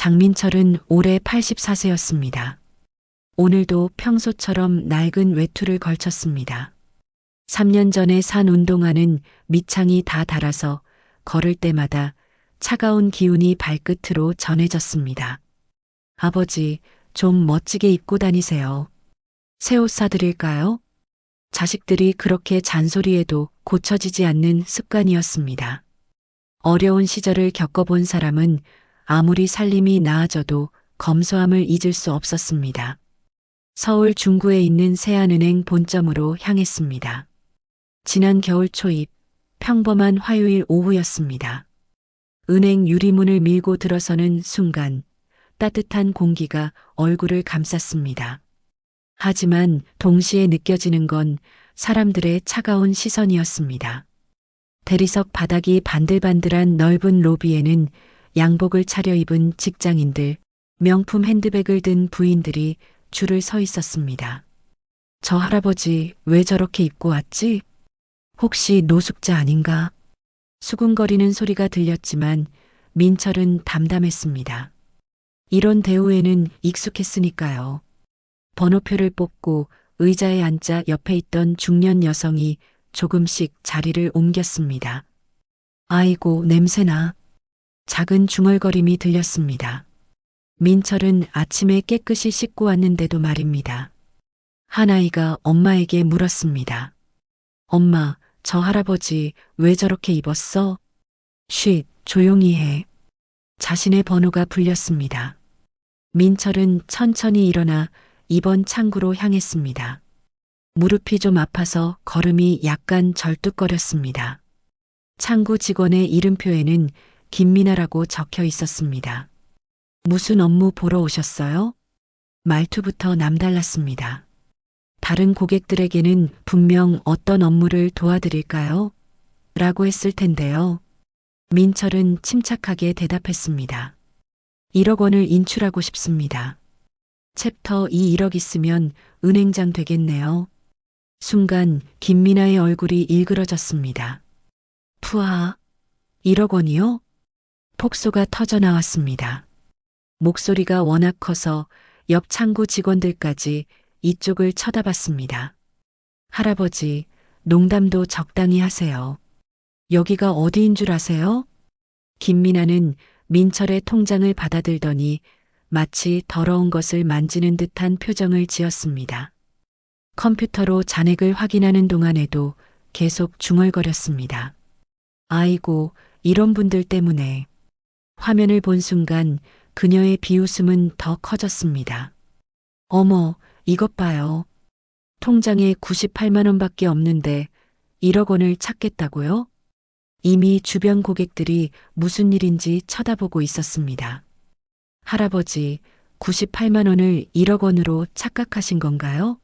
장민철은 올해 84세였습니다. 오늘도 평소처럼 낡은 외투를 걸쳤습니다. 3년 전에 산 운동화는 밑창이 다 닳아서 걸을 때마다 차가운 기운이 발끝으로 전해졌습니다. 아버지, 좀 멋지게 입고 다니세요. 새 옷 사드릴까요? 자식들이 그렇게 잔소리해도 고쳐지지 않는 습관이었습니다. 어려운 시절을 겪어본 사람은 아무리 살림이 나아져도 검소함을 잊을 수 없었습니다. 서울 중구에 있는 세안은행 본점으로 향했습니다. 지난 겨울 초입, 평범한 화요일 오후였습니다. 은행 유리문을 밀고 들어서는 순간 따뜻한 공기가 얼굴을 감쌌습니다. 하지만 동시에 느껴지는 건 사람들의 차가운 시선이었습니다. 대리석 바닥이 반들반들한 넓은 로비에는 양복을 차려입은 직장인들, 명품 핸드백을 든 부인들이 줄을 서 있었습니다. 저 할아버지 왜 저렇게 입고 왔지? 혹시 노숙자 아닌가? 수군거리는 소리가 들렸지만 민철은 담담했습니다. 이런 대우에는 익숙했으니까요. 번호표를 뽑고 의자에 앉자 옆에 있던 중년 여성이 조금씩 자리를 옮겼습니다. 아이고, 냄새나. 작은 중얼거림이 들렸습니다. 민철은 아침에 깨끗이 씻고 왔는데도 말입니다. 한 아이가 엄마에게 물었습니다. 엄마, 저 할아버지 왜 저렇게 입었어? 쉿, 조용히 해. 자신의 번호가 불렸습니다. 민철은 천천히 일어나 이번 창구로 향했습니다. 무릎이 좀 아파서 걸음이 약간 절뚝거렸습니다. 창구 직원의 이름표에는 김미나라고 적혀 있었습니다. 무슨 업무 보러 오셨어요? 말투부터 남달랐습니다. 다른 고객들에게는 분명 어떤 업무를 도와드릴까요? 라고 했을 텐데요. 민철은 침착하게 대답했습니다. 1억 원을 인출하고 싶습니다. 챕터 1억 있으면 은행장 되겠네요. 순간 김미나의 얼굴이 일그러졌습니다. 푸아, 1억 원이요? 폭소가 터져 나왔습니다. 목소리가 워낙 커서 옆 창구 직원들까지 이쪽을 쳐다봤습니다. 할아버지, 농담도 적당히 하세요. 여기가 어디인 줄 아세요? 김미나는 민철의 통장을 받아들더니 마치 더러운 것을 만지는 듯한 표정을 지었습니다. 컴퓨터로 잔액을 확인하는 동안에도 계속 중얼거렸습니다. 아이고, 이런 분들 때문에. 화면을 본 순간 그녀의 비웃음은 더 커졌습니다. 어머, 이것 봐요. 통장에 98만 원밖에 없는데 1억 원을 찾겠다고요? 이미 주변 고객들이 무슨 일인지 쳐다보고 있었습니다. 할아버지, 98만 원을 1억 원으로 착각하신 건가요?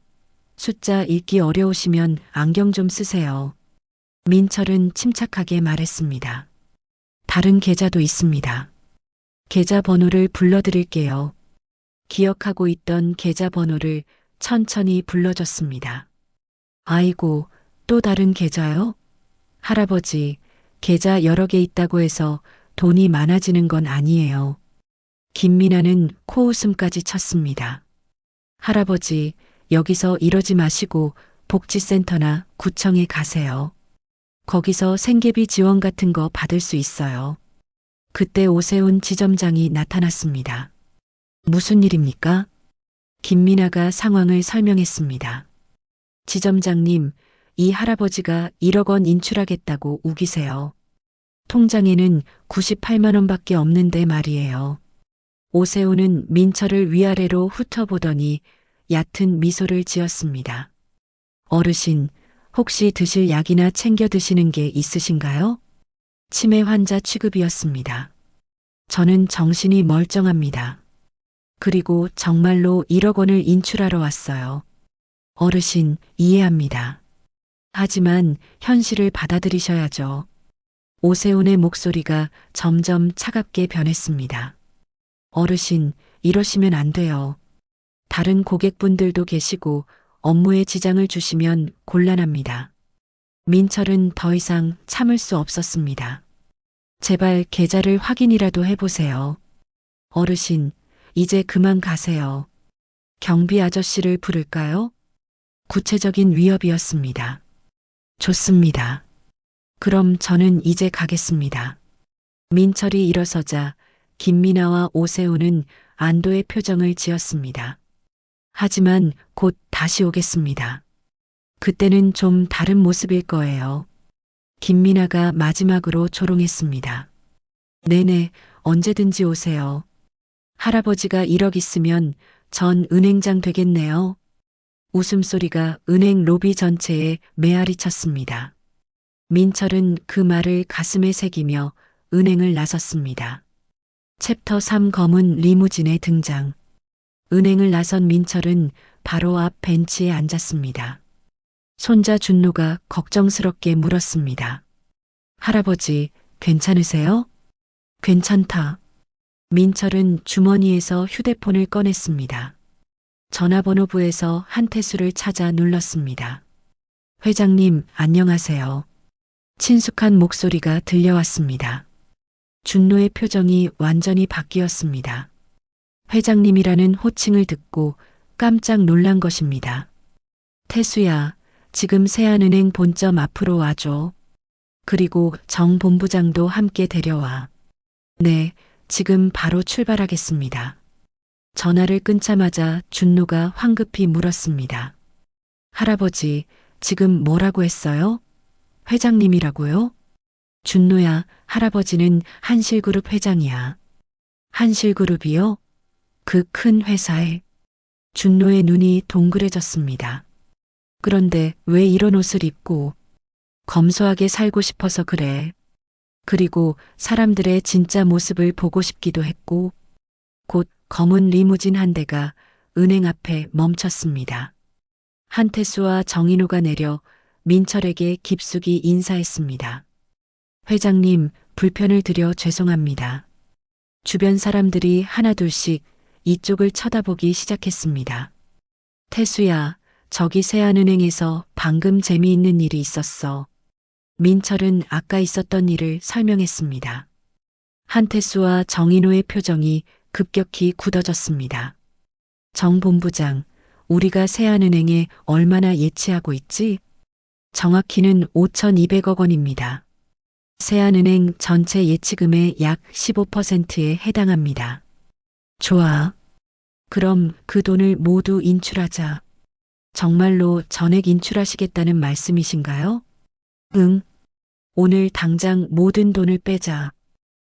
숫자 읽기 어려우시면 안경 좀 쓰세요. 민철은 침착하게 말했습니다. 다른 계좌도 있습니다. 계좌 번호를 불러드릴게요. 기억하고 있던 계좌 번호를 천천히 불러줬습니다. 아이고, 또 다른 계좌요? 할아버지, 계좌 여러 개 있다고 해서 돈이 많아지는 건 아니에요. 김미나는 코웃음까지 쳤습니다. 할아버지, 여기서 이러지 마시고 복지센터나 구청에 가세요. 거기서 생계비 지원 같은 거 받을 수 있어요. 그때 오세훈 지점장이 나타났습니다. 무슨 일입니까? 김미나가 상황을 설명했습니다. 지점장님, 이 할아버지가 1억 원 인출하겠다고 우기세요. 통장에는 98만 원밖에 없는데 말이에요. 오세훈은 민철을 위아래로 훑어보더니 얕은 미소를 지었습니다. 어르신, 혹시 드실 약이나 챙겨 드시는 게 있으신가요? 치매 환자 취급이었습니다. 저는 정신이 멀쩡합니다. 그리고 정말로 1억 원을 인출하러 왔어요. 어르신, 이해합니다. 하지만 현실을 받아들이셔야죠. 오세훈의 목소리가 점점 차갑게 변했습니다. 어르신, 이러시면 안 돼요. 다른 고객분들도 계시고 업무에 지장을 주시면 곤란합니다. 민철은 더 이상 참을 수 없었습니다. 제발 계좌를 확인이라도 해보세요. 어르신, 이제 그만 가세요. 경비 아저씨를 부를까요? 구체적인 위협이었습니다. 좋습니다. 그럼 저는 이제 가겠습니다. 민철이 일어서자 김미나와 오세훈은 안도의 표정을 지었습니다. 하지만 곧 다시 오겠습니다. 그때는 좀 다른 모습일 거예요. 김미나가 마지막으로 조롱했습니다. 네네, 언제든지 오세요. 할아버지가 1억 있으면 전 은행장 되겠네요. 웃음소리가 은행 로비 전체에 메아리 쳤습니다. 민철은 그 말을 가슴에 새기며 은행을 나섰습니다. 챕터 3 검은 리무진의 등장. 은행을 나선 민철은 바로 앞 벤치에 앉았습니다. 손자 준노가 걱정스럽게 물었습니다. 할아버지, 괜찮으세요? 괜찮다. 민철은 주머니에서 휴대폰을 꺼냈습니다. 전화번호부에서 한태수를 찾아 눌렀습니다. 회장님, 안녕하세요. 친숙한 목소리가 들려왔습니다. 준노의 표정이 완전히 바뀌었습니다. 회장님이라는 호칭을 듣고 깜짝 놀란 것입니다. 태수야, 지금 세안은행 본점 앞으로 와줘. 그리고 정 본부장도 함께 데려와. 네, 지금 바로 출발하겠습니다. 전화를 끊자마자 준노가 황급히 물었습니다. 할아버지, 지금 뭐라고 했어요? 회장님이라고요? 준노야, 할아버지는 한실그룹 회장이야. 한실그룹이요? 그 큰 회사에. 준노의 눈이 동그래졌습니다. 그런데 왜 이런 옷을 입고 검소하게 살고 싶어서 그래. 그리고 사람들의 진짜 모습을 보고 싶기도 했고, 곧 검은 리무진 한 대가 은행 앞에 멈췄습니다. 한태수와 정인호가 내려 민철에게 깊숙이 인사했습니다. 회장님, 불편을 드려 죄송합니다. 주변 사람들이 하나둘씩 이쪽을 쳐다보기 시작했습니다. 태수야, 저기 세안은행에서 방금 재미있는 일이 있었어. 민철은 아까 있었던 일을 설명했습니다. 한태수와 정인호의 표정이 급격히 굳어졌습니다. 정 본부장, 우리가 세안은행에 얼마나 예치하고 있지? 정확히는 5,200억 원입니다. 세안은행 전체 예치금의 약 15%에 해당합니다. 좋아. 그럼 그 돈을 모두 인출하자. 정말로 전액 인출하시겠다는 말씀이신가요? 응. 오늘 당장 모든 돈을 빼자.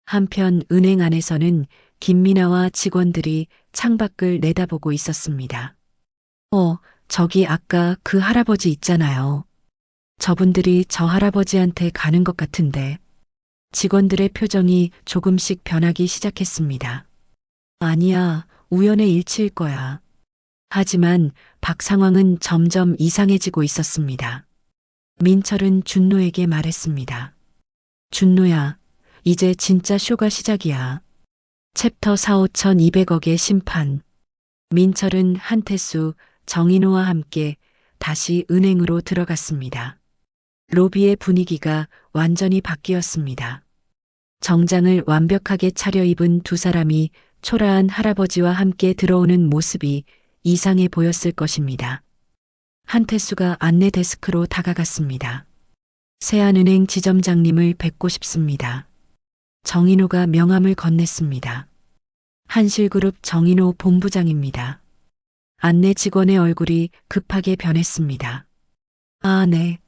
한편 은행 안에서는 김미나와 직원들이 창밖을 내다보고 있었습니다. 저기 아까 그 할아버지 있잖아요. 저분들이 저 할아버지한테 가는 것 같은데. 직원들의 표정이 조금씩 변하기 시작했습니다. 아니야, 우연의 일치일 거야. 하지만 박 상황은 점점 이상해지고 있었습니다. 민철은 준노에게 말했습니다. 준노야, 이제 진짜 쇼가 시작이야. 챕터 4 5,200억의 심판. 민철은 한태수, 정인호와 함께 다시 은행으로 들어갔습니다. 로비의 분위기가 완전히 바뀌었습니다. 정장을 완벽하게 차려입은 두 사람이 초라한 할아버지와 함께 들어오는 모습이 이상해 보였을 것입니다. 한태수가 안내 데스크로 다가갔습니다. 세안은행 지점장님을 뵙고 싶습니다. 정인호가 명함을 건넸습니다. 한실그룹 정인호 본부장입니다. 안내 직원의 얼굴이 급하게 변했습니다. 아, 네.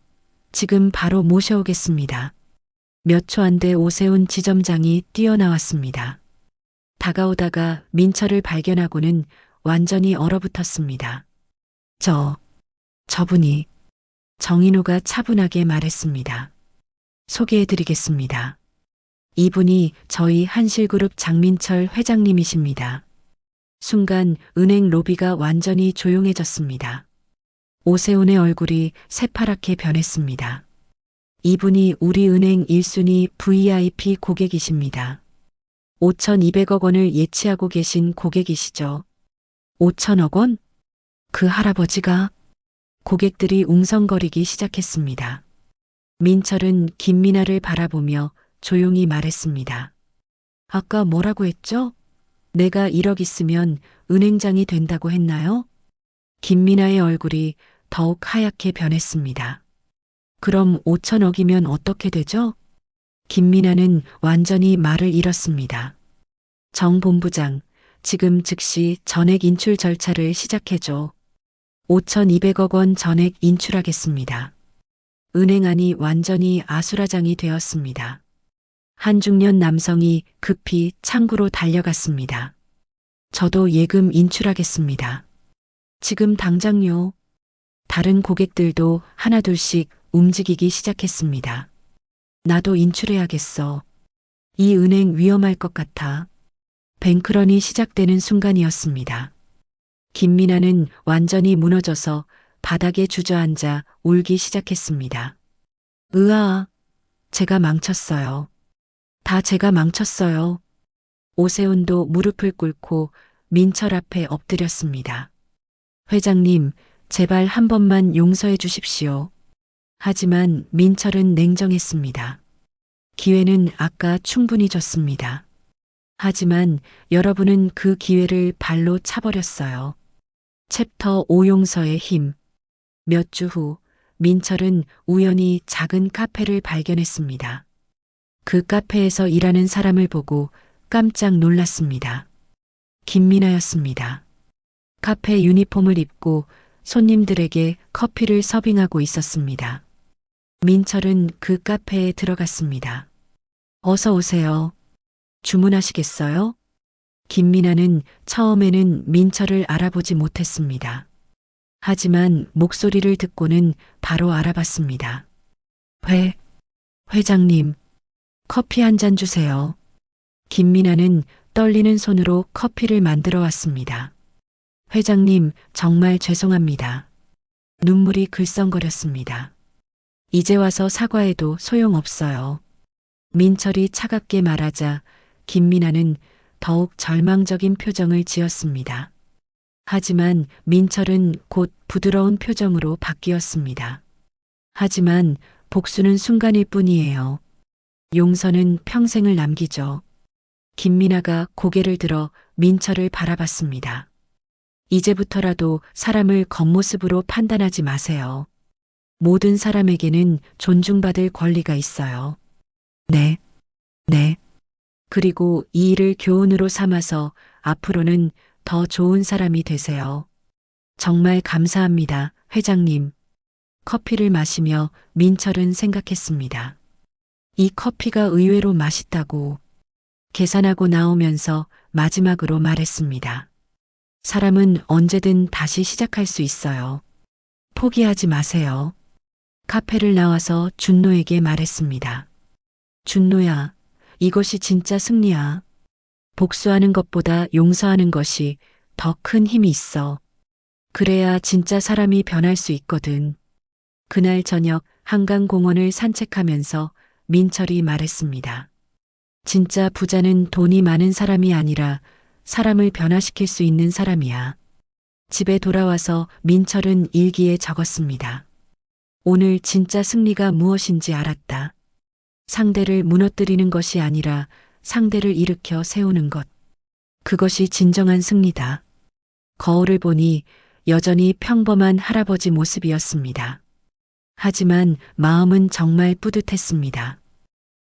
지금 바로 모셔오겠습니다. 몇 초 안 돼 오세훈 지점장이 뛰어나왔습니다. 다가오다가 민철을 발견하고는 완전히 얼어붙었습니다. 저분이. 정인호가 차분하게 말했습니다. 소개해드리겠습니다. 이분이 저희 한실그룹 장민철 회장님이십니다. 순간 은행 로비가 완전히 조용해졌습니다. 오세훈의 얼굴이 새파랗게 변했습니다. 이분이 우리 은행 1순위 VIP 고객이십니다. 5,200억 원을 예치하고 계신 고객이시죠. 5천억 원? 그 할아버지가? 고객들이 웅성거리기 시작했습니다. 민철은 김미나를 바라보며 조용히 말했습니다. 아까 뭐라고 했죠? 내가 1억 있으면 은행장이 된다고 했나요? 김미나의 얼굴이 더욱 하얗게 변했습니다. 그럼 5천억이면 어떻게 되죠? 김미나는 완전히 말을 잃었습니다. 정 본부장, 지금 즉시 전액 인출 절차를 시작해줘. 5,200억 원 전액 인출하겠습니다. 은행 안이 완전히 아수라장이 되었습니다. 한 중년 남성이 급히 창구로 달려갔습니다. 저도 예금 인출하겠습니다. 지금 당장요. 다른 고객들도 하나둘씩 움직이기 시작했습니다. 나도 인출해야겠어. 이 은행 위험할 것 같아. 뱅크런이 시작되는 순간이었습니다. 김미나는 완전히 무너져서 바닥에 주저앉아 울기 시작했습니다. 으아, 제가 망쳤어요. 다 제가 망쳤어요. 오세훈도 무릎을 꿇고 민철 앞에 엎드렸습니다. 회장님, 제발 한 번만 용서해 주십시오. 하지만 민철은 냉정했습니다. 기회는 아까 충분히 줬습니다. 하지만 여러분은 그 기회를 발로 차버렸어요. 챕터 5 용서의 힘. 몇 주 후, 민철은 우연히 작은 카페를 발견했습니다. 그 카페에서 일하는 사람을 보고 깜짝 놀랐습니다. 김미나였습니다. 카페 유니폼을 입고 손님들에게 커피를 서빙하고 있었습니다. 민철은 그 카페에 들어갔습니다. 어서 오세요. 주문하시겠어요? 김미나는 처음에는 민철을 알아보지 못했습니다. 하지만 목소리를 듣고는 바로 알아봤습니다. 회장님, 커피 한 잔 주세요. 김미나는 떨리는 손으로 커피를 만들어 왔습니다. 회장님, 정말 죄송합니다. 눈물이 글썽거렸습니다. 이제 와서 사과해도 소용없어요. 민철이 차갑게 말하자 김미나는 더욱 절망적인 표정을 지었습니다. 하지만 민철은 곧 부드러운 표정으로 바뀌었습니다. 하지만 복수는 순간일 뿐이에요. 용서는 평생을 남기죠. 김미나가 고개를 들어 민철을 바라봤습니다. 이제부터라도 사람을 겉모습으로 판단하지 마세요. 모든 사람에게는 존중받을 권리가 있어요. 네. 그리고 이 일을 교훈으로 삼아서 앞으로는 더 좋은 사람이 되세요. 정말 감사합니다, 회장님. 커피를 마시며 민철은 생각했습니다. 이 커피가 의외로 맛있다고. 계산하고 나오면서 마지막으로 말했습니다. 사람은 언제든 다시 시작할 수 있어요. 포기하지 마세요. 카페를 나와서 준노에게 말했습니다. 준노야, 이것이 진짜 승리야. 복수하는 것보다 용서하는 것이 더 큰 힘이 있어. 그래야 진짜 사람이 변할 수 있거든. 그날 저녁 한강공원을 산책하면서 민철이 말했습니다. 진짜 부자는 돈이 많은 사람이 아니라 사람을 변화시킬 수 있는 사람이야. 집에 돌아와서 민철은 일기에 적었습니다. 오늘 진짜 승리가 무엇인지 알았다. 상대를 무너뜨리는 것이 아니라 상대를 일으켜 세우는 것. 그것이 진정한 승리다. 거울을 보니 여전히 평범한 할아버지 모습이었습니다. 하지만 마음은 정말 뿌듯했습니다.